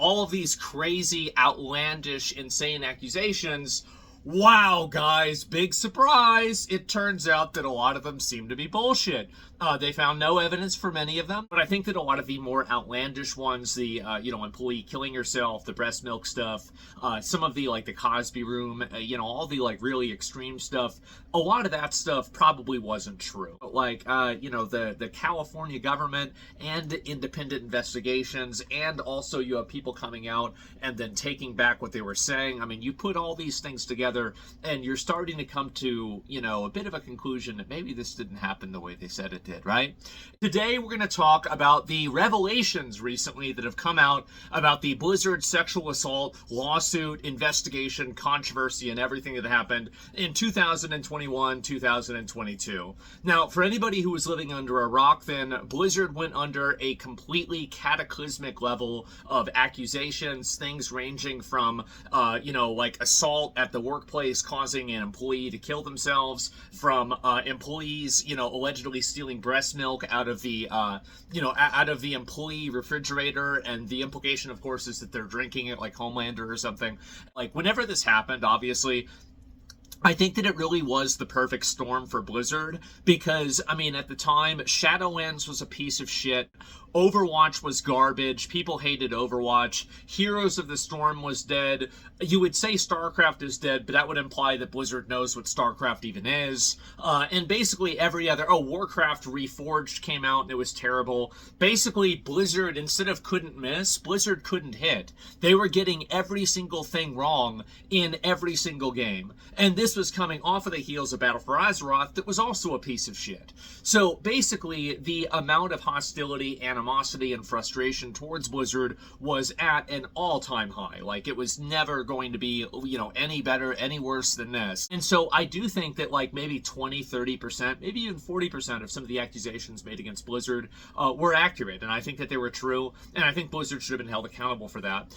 all of these crazy, outlandish, insane accusations. Wow, guys, big surprise. It turns out that a lot of them seem to be bullshit. They found no evidence for many of them, but I think that a lot of the more outlandish ones, the, employee killing herself, the breast milk stuff, some of the, like, the Cosby room, all the, like, really extreme stuff, a lot of that stuff probably wasn't true. Like, the California government and independent investigations, and also you have people coming out and then taking back what they were saying. I mean, you put all these things together, and you're starting to come to, a bit of a conclusion that maybe this didn't happen the way they said it did, right? Today, we're going to talk about the revelations recently that have come out about the Blizzard sexual assault lawsuit, investigation, controversy, and everything that happened in 2021, 2022. Now, for anybody who was living under a rock, then Blizzard went under a completely cataclysmic level of accusations, things ranging from, like assault at the workplace causing an employee to kill themselves, from employees, allegedly stealing breast milk out of the, out of the employee refrigerator, and the implication, of course, is that they're drinking it like Homelander or something. Like, whenever this happened, obviously, I think that it really was the perfect storm for Blizzard because, I mean, at the time, Shadowlands was a piece of shit. Overwatch was garbage. People hated Overwatch. Heroes of the Storm was dead. You would say StarCraft is dead, but that would imply that Blizzard knows what StarCraft even is. And basically every other... Warcraft Reforged came out and it was terrible. Basically, Blizzard, instead of couldn't miss, Blizzard couldn't hit. They were getting every single thing wrong in every single game. And this was coming off of the heels of Battle for Azeroth that was also a piece of shit. So basically, the amount of hostility, animosity, and frustration towards Blizzard was at an all-time high. Like, it was never going to be, any better, any worse than this. And so I do think that, like, maybe 20, 30%, maybe even 40% of some of the accusations made against Blizzard were accurate. And I think that they were true. And I think Blizzard should have been held accountable for that.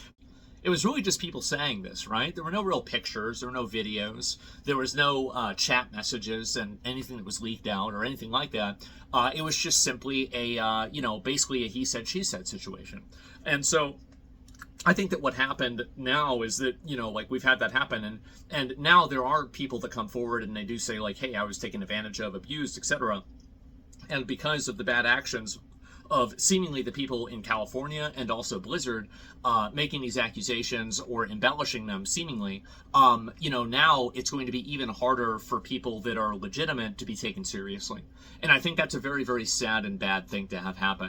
It was really just people saying this, right? There were no real pictures, there were no videos, there was no chat messages and anything that was leaked out or anything like that. It was just simply a, basically a he said, she said situation. And so I think that what happened now is that, we've had that happen, and now there are people that come forward and they do say, like, hey, I was taken advantage of, abused, etc. And because of the bad actions of seemingly the people in California and also Blizzard making these accusations or embellishing them seemingly, now it's going to be even harder for people that are legitimate to be taken seriously. And I think that's a very, very sad and bad thing to have happen.